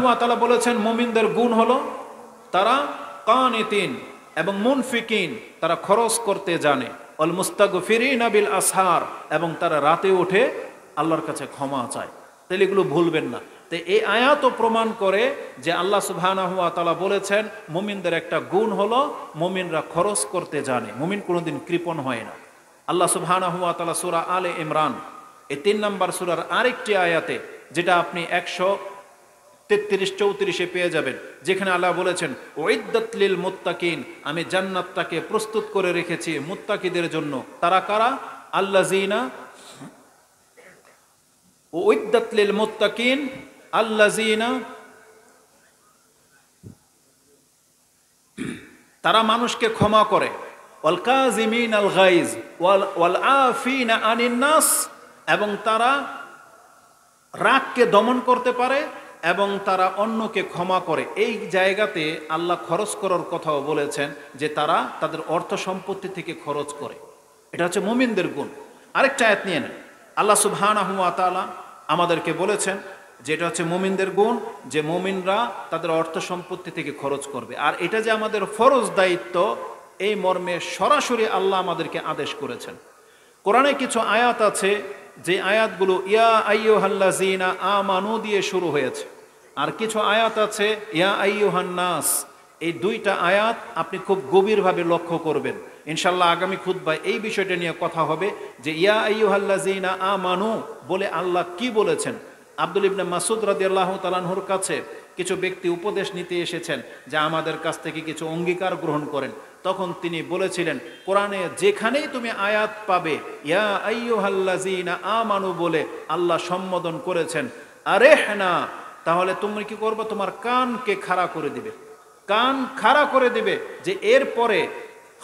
ওয়া তাআলা বলেছেন মুমিনদের গুণ হলো তারা কানিতিন এবং মুনফিকিন, তারা খরচ করতে জানে, অল মুস্তাগফিরিনা বিল আসহার, এবং তারা রাতে উঠে আল্লাহর কাছে ক্ষমা চায়। তাহলে এগুলো ভুলবেন না। তো এই আয়াতও প্রমাণ করে যে আল্লাহ সুবহানাহু ওয়া তাআলা বলেছেন মুমিনদের একটা গুণ হলো মুমিনরা খরচ করতে জানে, মুমিন কোনোদিন কৃপণ হয় না। আল্লাহ সুবহানাহু ওয়া তাআলা সূরা আলে ইমরান এই 3 নম্বর সূরার আরেকটি আয়াতে, যেটা আপনি 133-34 পেয়ে যাবেন, যেখানে আল্লাহ বলেছেন উইদ্দাত লিল মুত্তাকিন, আমি জান্নাতটাকে প্রস্তুত করে রেখেছি মুত্তাকিদের জন্য। তারা কারা? আল্লাযিনা উইদ্দাত লিল মুত্তাকিন আল্লাযিনা, তারা মানুষকে ক্ষমা করে, ওয়াল কাযিমিনাল গায়জ ওয়াল আফিনা আনিন নাস, এবং তারা রাগকে দমন করতে পারে এবং তারা অন্যকে ক্ষমা করে। এই জায়গাতে আল্লাহ খরচ করার কথাও বলেছেন যে তারা তাদের অর্থ সম্পত্তি থেকে খরচ করে। এটা হচ্ছে মুমিনদের গুণ। আরেকটা আয়াত নিয়ে নেন, আল্লাহ সুবহানাহু ওয়া তাআলা আমাদেরকে বলেছেন যে এটা হচ্ছে মুমিনদের গুণ, যে মুমিনরা তাদের অর্থ সম্পত্তি থেকে খরচ করবে। আর এটা যে আমাদের ফরজ দায়িত্ব, এই মর্মে সরাসরি আল্লাহ আমাদেরকে আদেশ করেছেন। কোরআনে কিছু আয়াত আছে যে আয়াতগুলো ইয়া আইয়ুহাল্লাযীনা আমানু দিয়ে শুরু হয়েছে, আর কিছু আয়াত আছে ইয়া আইয়ুহান নাস। এই দুইটা আয়াত আপনি খুব গভীরভাবে লক্ষ্য করবেন। ইনশাআল্লাহ আগামী খুতবায় এই বিষয়টা নিয়ে কথা হবে যে ইয়া আইয়ুহাল্লাযীনা আমানু বলে আল্লাহ কি বলেছেন। আব্দুল ইবনে মাসউদ রাদিয়াল্লাহু তাআলা আনহুর কাছে কিছু ব্যক্তি উপদেশ নিতে এসেছেন যে আমাদের কাছ থেকে কিছু অঙ্গীকার গ্রহণ করেন। তখন তিনি বলেছিলেন কোরআনে যেখানেই তুমি আয়াত পাবে ইয়া আইয়ুহাল্লাযীনা আমানু বলে আল্লাহ সম্বোধন করেছেন আরেহনা, তাহলে তুমি কি করবে? তোমার কানকে খাড়া করে দিবে, কান খাড়া করে দিবে যে এরপরে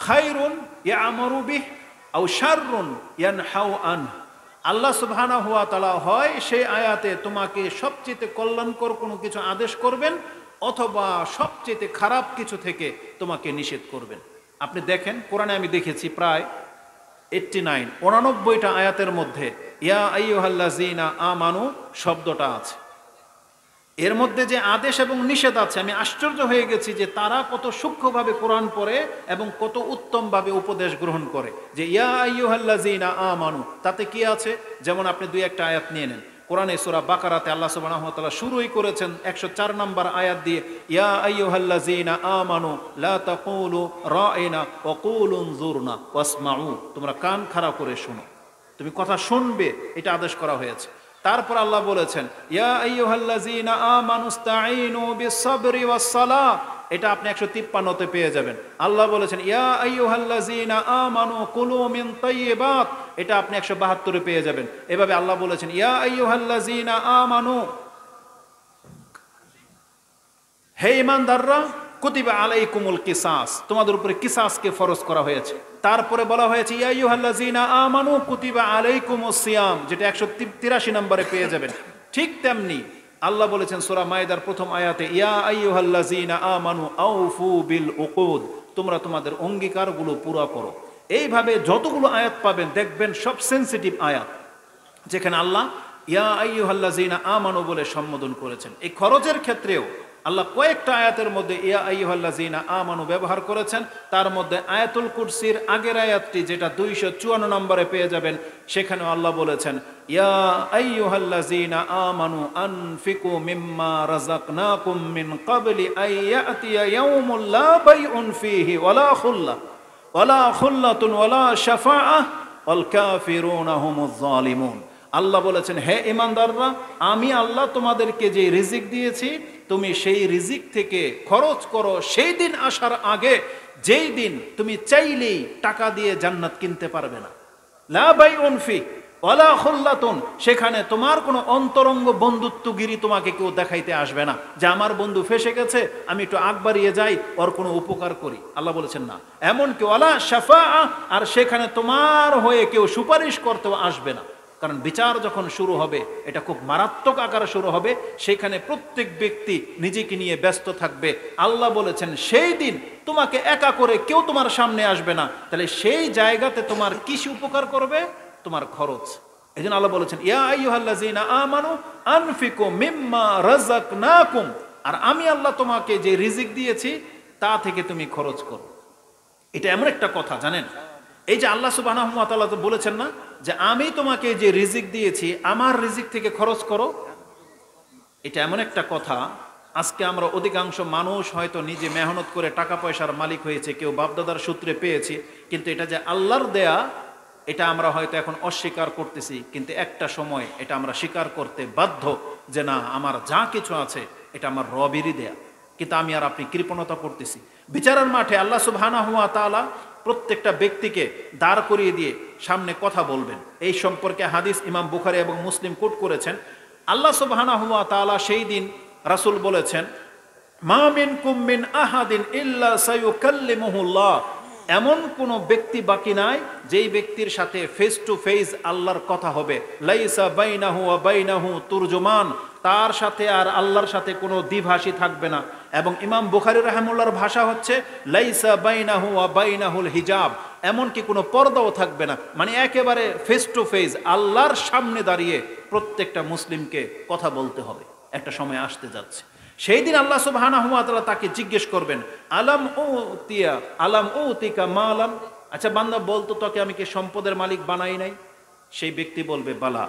খায়রুন ইয়া'মুরু বিহি আও শাররুন ইয়ানহাউ আনহু। আল্লাহ সুবহানাহু ওয়া তাআলা হয় সেই আয়াতে তোমাকে সবচেয়ে কল্যাণকর কোনো কিছু আদেশ করবেন অথবা সবচেয়ে খারাপ কিছু থেকে তোমাকে নিষেধ করবেন। আপনি দেখেন কোরআনে আমি দেখেছি প্রায় 89টা আয়াতের মধ্যে ইয়া আইয়ুহাল্লাযীনা আমানু শব্দটা আছে। এর মধ্যে যে আদেশ এবং নিষেধ আছে, আমি আশ্চর্য হয়ে গেছি যে তারা কত সূক্ষ্মভাবে কোরআন পড়ে এবং কত উত্তমভাবে উপদেশ গ্রহণ করে। যে ইয়া আইয়ুহাল্লাযীনা আমানু, তাতে কি আছে? যেমন আপনি 2-1টা আয়াত নিয়ে নেন। কোরআনে সূরা বাকারাতে আল্লাহ সুবহানাহু ওয়া তাআলা শুরুই করেছেন 104 নম্বর আয়াত দিয়ে ইয়া আইয়ুহাল্লাযীনা আমানু লা তাকুলু রাইনা ওয়া কুলু উনজুরনা ওয়াসমাউ, তোমরা কান খাড়া করে শোনো, তুমি কথা শুনবে, এটা আদেশ করা হয়েছে। তারপর আল্লাহ বলেছেন ইয়া আইয়ুহাল্লাযীনা আমানুস্তাঈনু বিস-সাবরি ওয়াস-সালাহ, এটা আপনি 153তে পেয়ে যাবেন। আল্লাহ বলেছেন ইয়া আইয়ুহাল্লাযীনা আমানু কুলু মিন তাইয়্যিবাত, এটা আপনি 172-এ পেয়ে যাবেন। এভাবে আল্লাহ বলেছেন ইয়া আইয়ুহাল্লাযীনা আমানু, হে ঈমানদাররা কুতিবা আলাইকুমুল কিসাস, তোমাদের উপরে কিসাসকে ফরজ করা হয়েছে। তারপরে বলা হয়েছে ইয়া আইয়ুহাল্লাযীনা আমানু কুতিবা আলাইকুমুস সিয়াম, যেটা 183 নম্বরে পেয়ে যাবেন। ঠিক তেমনি আল্লাহ বলেছেন সূরা মায়েদার প্রথম আয়াতে ইয়া আইয়ুহাল্লাযীনা আমানু আউফু বিল উকুদ, তোমরা তোমাদের অঙ্গীকারগুলো পুরো করো। এইভাবে যতগুলো আয়াত পাবেন দেখবেন সব সেনসিটিভ আয়াত, যেখানে আল্লাহ ইয়া আইয়ুহাল্লাযীনা আমানু বলে সম্বোধন করেছেন। এই খরচের ক্ষেত্রেও আল্লাহ কয়েকটা আয়াতের মধ্যে ইয়া আইয়ুহাল্লাযীনা আমানু ব্যবহার করেছেন। তার মধ্যে আয়াতুল কুরসির আগের আয়াতটি যেটা 254 নম্বরে পেয়ে যাবেন, সেখানেও আল্লাহ বলেছেন ইয়া আইয়ুহাল্লাযীনা আমানু আনফিকু মিম্মা রাযাকনাকুম মিন ক্বাবলি আইয়াতিয়া ইয়াউমুল লা বাইউন ফীহি ওয়ালা খুল্লাতুন ওয়ালা শাফাআহ ওয়াল কাফিরুনা হুমুজ জালিমুন। আল্লাহ বলেছেন হে ঈমানদাররা, আমি আল্লাহ তোমাদেরকে যে রিজিক দিয়েছি তুমি সেই রিজিক থেকে খরচ করো সেই দিন আসার আগে, যেই দিন তুমি চাইলেই টাকা দিয়ে জান্নাত কিনতে পারবে না। লা বাইউন ফি ওয়ালা খুল্লাতুন, সেখানে তোমার কোনো অন্তরঙ্গ বন্ধুত্বগিরি তোমাকে কেউ দেখাইতে আসবে না যে আমার বন্ধু ফেসে গেছে, আমি একটু আগ বাড়িয়ে যাই ওর কোনো উপকার করি। আল্লাহ বলেছেন না। এমনকি ওয়ালা শাফাআহ, আর সেখানে তোমার হয়ে কেউ সুপারিশ করতেও আসবে না। কারণ বিচার যখন শুরু হবে এটা খুব মারাত্মক আকারে শুরু হবে, সেখানে প্রত্যেক ব্যক্তি নিজেকে নিয়ে ব্যস্ত থাকবে। আল্লাহ বলেছেন সেই দিন তোমাকে একা করে কেউ তোমার সামনে আসবে না, তাহলে সেই জায়গাতে তোমার কিসে উপকার করবে? তোমার খরচ। এজন্য আল্লাহ বলেছেন ইয়া আইয়ুহাল্লাযীনা আমানু আনফিকু মিম্মা রাযাকনাকুম, আর আমি আল্লাহ তোমাকে যে রিজিক দিয়েছি তা থেকে তুমি খরচ করো। এটা এমন একটা কথা জানেন, এই যে আল্লাহ সুবহানাহু ওয়া তাআলা তো বলেছেন না যে আমি তোমাকে যে রিজিক দিয়েছি আমার রিজিক থেকে খরচ করো। এটা এমন একটা কথা, আজকে আমরা অধিকাংশ মানুষ হয়তো নিজে মেহনত করে টাকা পয়সার মালিক হয়েছে, কেউ বাপদাদার সূত্রে পেয়েছি, কিন্তু এটা যে আল্লাহর দেয়া এটা আমরা হয়তো এখন অস্বীকার করতেছি, কিন্তু একটা সময় এটা আমরা স্বীকার করতে বাধ্য যে না, আমার যা কিছু আছে এটা আমার রবেরই দেয়া, কিন্তু আমি আর আপনি কৃপণতা করতেছি। বিচারের মাঠে আল্লাহ সুবহানাহু ওয়া তাআলা প্রত্যেকটা ব্যক্তিকে দাঁড় করিয়ে দিয়ে সামনে কথা বলবেন। এই সম্পর্কে হাদিস ইমাম বুখারী এবং মুসলিম কোট করেছেন। আল্লাহ সুবহানাহু ওয়া তাআলা সেই দিন, রাসূল বলেছেন, মা মিনকুম মিন আহাদিন ইল্লা সায়ুকাল্লিমুহুল্লাহ, এমন কোন ব্যক্তি বাকি নাই যেই ব্যক্তির সাথে ফেস টু ফেস আল্লাহর কথা হবে। লাইসা বাইনাহু ওয়া বাইনাহু তুরজুমান, তার সাথে আর আল্লাহর সাথে কোনো দ্বিভাষী থাকবে না। এবং ইমাম বুখারী রাহিমাহুল্লাহর ভাষা হচ্ছে লাইসা বাইনাহু ওয়া বাইনাহুল হিজাব, এমনকি কোনো পর্দাও থাকবে না, মানে একেবারে ফেস টু ফেস আল্লাহর সামনে দাঁড়িয়ে প্রত্যেকটা মুসলিমকে কথা বলতে হবে। একটা সময় আসতে যাচ্ছে, সেই দিন আল্লাহ সুবহানাহু ওয়া তাআলা তাকে জিজ্ঞেস করবেন, আলাম উতিকা মালান, আচ্ছা বান্দা বলতো তোকে আমি কি সম্পদের মালিক বানাই নাই? সেই ব্যক্তি বলবে বালা,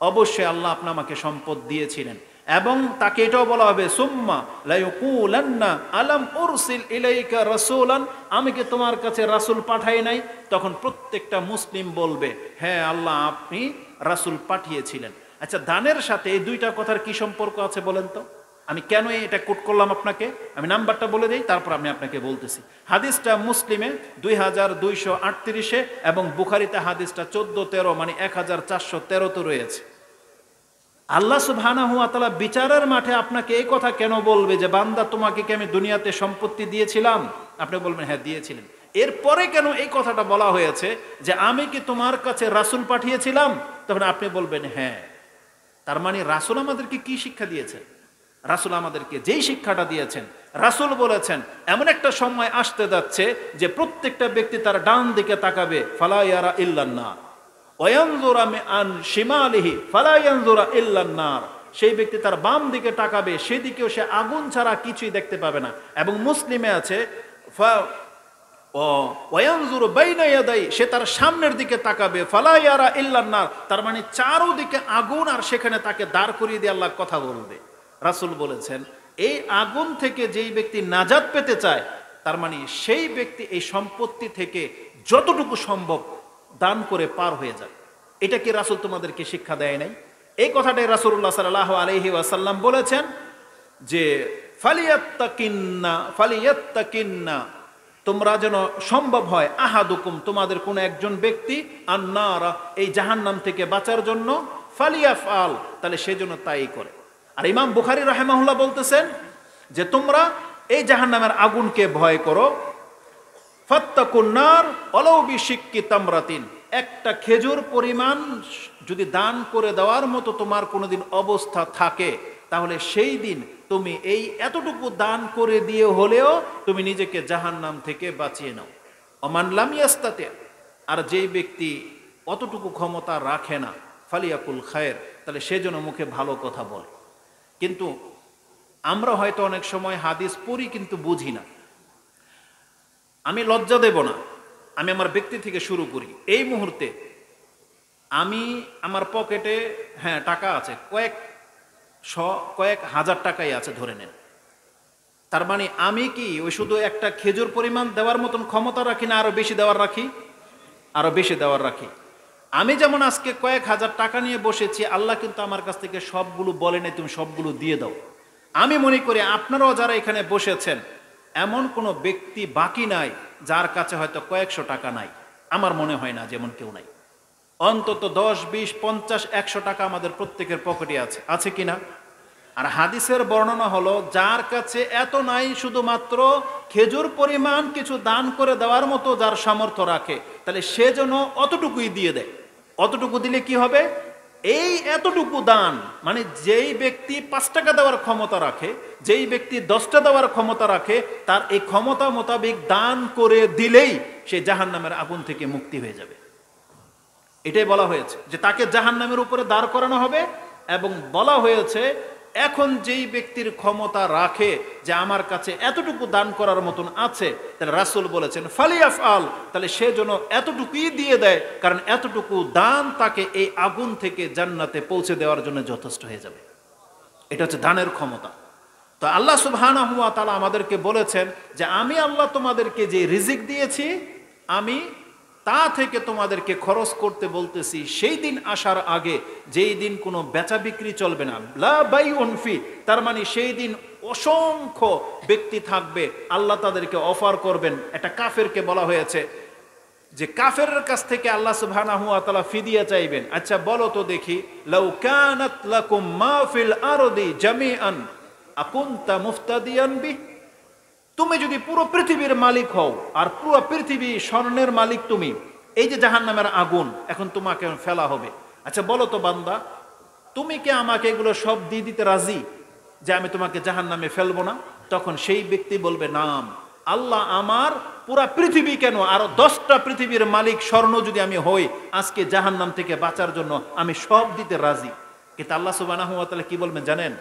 অবশ্যই আল্লাহ আপনি আমাকে সম্পদ দিয়েছিলেন। এবং তাকে এটাও বলা হবে সুম্মা লা ইয়াকুলান্না আলাম উরসিল ইলাইকা রাসূলান, আমি কি তোমার কাছে রাসূল পাঠাই নাই? তখন প্রত্যেকটা মুসলিম বলবে হ্যাঁ আল্লাহ আপনি রাসূল পাঠিয়েছিলেন। আচ্ছা, দানের সাথে এই দুইটা কথার কি সম্পর্ক আছে বলেন তো? আমি কেন এটা কোট করলাম আপনাকে, আমি নাম্বারটা বলে দিই, তারপর আমি আপনাকে বলতেছি। হাদিসটা মুসলিমে 2238 এবং বুখারীতে হাদিসটা 1413 মানে 1413 রয়েছে। আল্লাহ সুবহানাহু ওয়া তাআলা বিচারের মাঠে আপনাকে এই কথা কেন বলবে যে বান্দা তোমাকে কি আমি দুনিয়াতে সম্পত্তি দিয়েছিলাম? আপনি বলবেন হ্যাঁ দিয়েছিলেন। এরপরে কেন এই কথাটা বলা হয়েছে যে আমি কি তোমার কাছে রাসূল পাঠিয়েছিলাম? তখন আপনি বলবেন হ্যাঁ। তার মানে রাসূল আমাদেরকে কি শিক্ষা দিয়েছেন? রাসূল আমাদেরকে যেই শিক্ষাটা দিয়েছেন, রাসূল বলেছেন এমন একটা সময় আসতে যাচ্ছে যে প্রত্যেকটা ব্যক্তি তার ডান দিকে তাকাবে, ফালা ইয়ারা ইল্লান নার, ওয়ায়ানজুরা আন শিমালিহি ফালা ইয়ানজুরা ইল্লান নার, সেই ব্যক্তি তার বাম দিকে তাকাবে, সেদিকেও সে আগুন ছাড়া কিছুই দেখতে পাবে না। এবং মুসলিমে আছে ওয়ায়ানজুরু বাইনা ইয়াদাই, সে তার সামনের দিকে তাকাবে, ফালা ইয়ারা ইল্লান নার, তার মানে চারদিকে আগুন, আর সেখানে তাকে দাঁড় করিয়ে দিয়ে আল্লাহ কথা বলবে। রাসূল বলেছেন এই আগুন থেকে যেই ব্যক্তি নাজাত পেতে চায়, তার মানে সেই ব্যক্তি এই সম্পত্তি থেকে যতটুকু সম্ভব দান করে পার হয়ে যায়। এটা কি রাসূল তোমাদেরকে শিক্ষা দেয় নাই? এই কথাটাই রাসূলুল্লাহ সাল্লাল্লাহু আলাইহি ওয়াসাল্লাম বলেছেন যে ফালিয়াত্তাকিন্না, তোমরা যেন সম্ভব হয়, আহাদুকুম তোমাদের কোন একজন ব্যক্তি, আন্নারা এই জাহান্নাম থেকে বাঁচার জন্য, ফালিয়াফআল তাহলে সেজন্য তাই করে। আর ইমাম বুখারী রাহিমাহুল্লাহ বলতেছেন যে তোমরা এই জাহান্নামের আগুনকে ভয় করো, ফাত্তাকুন নার ওয়ালাউ বিশিক্কি তামরাতিন, একটা খেজুর পরিমাণ যদি দান করে দেওয়ার মতো তোমার কোনোদিন অবস্থা থাকে, তাহলে সেই দিন তুমি এই এতটুকু দান করে দিয়ে হলেও তুমি নিজেকে জাহান্নাম থেকে বাঁচিয়ে নাও। ওমান লাম ইয়াস্তাতি, আর যেই ব্যক্তি অতটুকু ক্ষমতা রাখে না, ফালিয়াকুল খায়ের, তাহলে সেজন্য মুখে ভালো কথা বলে। কিন্তু আমরা হয়তো অনেক সময় হাদিস পড়ি কিন্তু বুঝি না। আমি লজ্জা দেব না, আমি আমার ব্যক্তি থেকে শুরু করি। এই মুহূর্তে আমি আমার পকেটে হ্যাঁ টাকা আছে, কয়েক হাজার টাকাই আছে ধরে নেন। তার মানে আমি কি ওই শুধু একটা খেজুর পরিমাণ দেওয়ার মতন ক্ষমতা রাখি না আরো বেশি দেওয়ার রাখি? আরো বেশি দেওয়ার রাখি। আমি যেমন আজকে কয়েক হাজার টাকা নিয়ে বসেছি, আল্লাহ কিন্তু আমার কাছ থেকে সবগুলো বলে নেই তুমি সবগুলো দিয়ে দাও। আমি মনে করি আপনারাও যারা এখানে বসেছেন এমন কোনো ব্যক্তি বাকি নাই যার কাছে হয়তো কয়েকশো টাকা নাই। আমার মনে হয় না যেমন কেউ নাই। অন্তত 10, 20, 50, 100 টাকা আমাদের প্রত্যেকের পকেটে আছে, আছে কিনা? আর হাদিসের বর্ণনা হলো যার কাছে এত নাই, শুধুমাত্র খেজুর পরিমাণ কিছু দান করে দেওয়ার মতো যার সামর্থ্য রাখে, তাহলে সে যেন অতটুকুই দিয়ে দেয়। অতটুকু দিলে কি হবে? এই এতটুকু দান মানে যেই ব্যক্তি 5 টাকা দেওয়ার ক্ষমতা রাখে, যেই ব্যক্তি 10টা দেওয়ার ক্ষমতা রাখে, তার এই ক্ষমতা মোতাবেক দান করে দিলেই সে জাহান্নামের আগুন থেকে মুক্তি হয়ে যাবে। এটাই বলা হয়েছে যে তাকে জাহান্নামের উপরে দাঁড় করানো হবে, এবং বলা হয়েছে এখন যেই ব্যক্তির ক্ষমতা রাখে যে আমার কাছে এতটুকু দান করার মতন আছে, তাহলে রাসূল বলেছেন ফালিয়াফআল, তাহলে সে যেন এতটুকুই দিয়ে দেয়, কারণ এতটুকু দান তাকে এই আগুন থেকে জান্নাতে পৌঁছে দেওয়ার জন্য যথেষ্ট হয়ে যাবে। এটা হচ্ছে দানের ক্ষমতা। তো আল্লাহ সুবহানাহু ওয়া তাআলা আমাদেরকে বলেছেন যে আমি আল্লাহ তোমাদেরকে যে রিজিক দিয়েছি, আমি তা থেকে তোমাদেরকে খরচ করতে বলতেছি সেই দিন আসার আগে, যেই দিন কোনো বেচা বিক্রি চলবে না, লা বাইউন ফি, তার মানে সেই দিন অসংখ্য ব্যক্তি থাকবে, আল্লাহ তাদেরকে অফার করবেন। একটা কাফেরকে বলা হয়েছে যে কাফেরের কাছ থেকে আল্লাহ সুবহানাহু ওয়া তাআলা ফিদিয়া চাইবেন। আচ্ছা বলো তো দেখি, লাউ কানাত লাকুম মা ফিল আরদি জামিআন আকুনতা মুফতাদিয়ান বি, তুমি যদি পুরো পৃথিবীর মালিক হও আর পুরো পৃথিবী স্বর্ণের মালিক তুমি, এই যে জাহান্নামের আগুন এখন তোমাকে ফেলা হবে, আচ্ছা বলো তো বান্দা, তুমি কি আমাকে এগুলো সব দিয়ে দিতে রাজি যে আমি তোমাকে জাহান্নামে ফেলবো না? তখন সেই ব্যক্তি বলবে নাম, আল্লাহ আমার পুরা পৃথিবী কেন আরো 10টা পৃথিবীর মালিক স্বর্ণ যদি আমি হই, আজকে জাহান্নাম থেকে বাঁচার জন্য আমি সব দিতে রাজি। কিন্তু আল্লাহ সুবহানাহু ওয়া তাআলা কি বলবেন জানেন?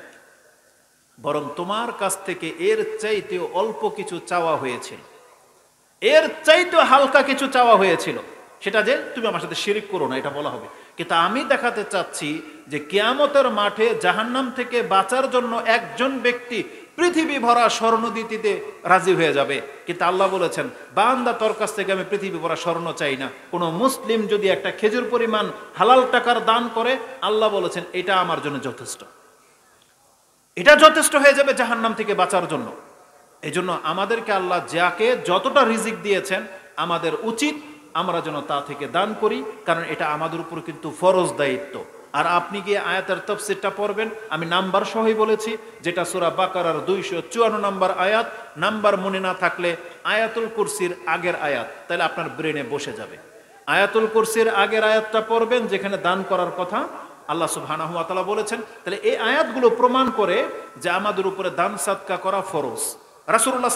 বরং তোমার কাছ থেকে এর চাইতে অল্প কিছু চাওয়া হয়েছিল, এর চাইতে হালকা কিছু চাওয়া হয়েছিল, সেটা যে তুমি আমার সাথে শিরিক করো না, এটা বলা হবে। কিন্তু আমি দেখাতে চাচ্ছি যে কিয়ামতের মাঠে জাহান্নাম থেকে বাঁচার জন্য একজন ব্যক্তি পৃথিবী ভরা স্বর্ণ দিতে রাজি হয়ে যাবে। কিন্তু আল্লাহ বলেছেন বান্দা তোর কাছ থেকে আমি পৃথিবী ভরা স্বর্ণ চাই না। কোনো মুসলিম যদি একটা খেজুর পরিমাণ হালাল টাকার দান করে, আল্লাহ বলেছেন এটা আমার জন্য যথেষ্ট, এটা যথেষ্ট হয়ে যাবে জাহান্নাম থেকে বাঁচার জন্য। এই জন্য আমাদেরকে আল্লাহ যাকে যতটা রিজিক দিয়েছেন, আমাদের উচিত আমরা যেন তা থেকে দান করি, কারণ এটা আমাদের উপর কিন্তু ফরজ দায়িত্ব। আর আপনি গিয়ে আয়াতের তাফসীরটা পড়বেন, আমি নাম্বার সহই বলেছি, যেটা সূরা বাকারার 254 নম্বর আয়াত। নাম্বার মনে না থাকলে আয়াতুল কুরসির আগের আয়াত, তাহলে আপনার ব্রেনে বসে যাবে। আয়াতুল কুরসির আগের আয়াতটা পড়বেন যেখানে দান করার কথা আল্লাহ সুবহানাহু ওয়া তাআলা বলেছেন। তাহলে এই আয়াতগুলো প্রমাণ করে যে আমাদের উপরে দান সাদকা করা ফরজ। রাসূলুল্লাহ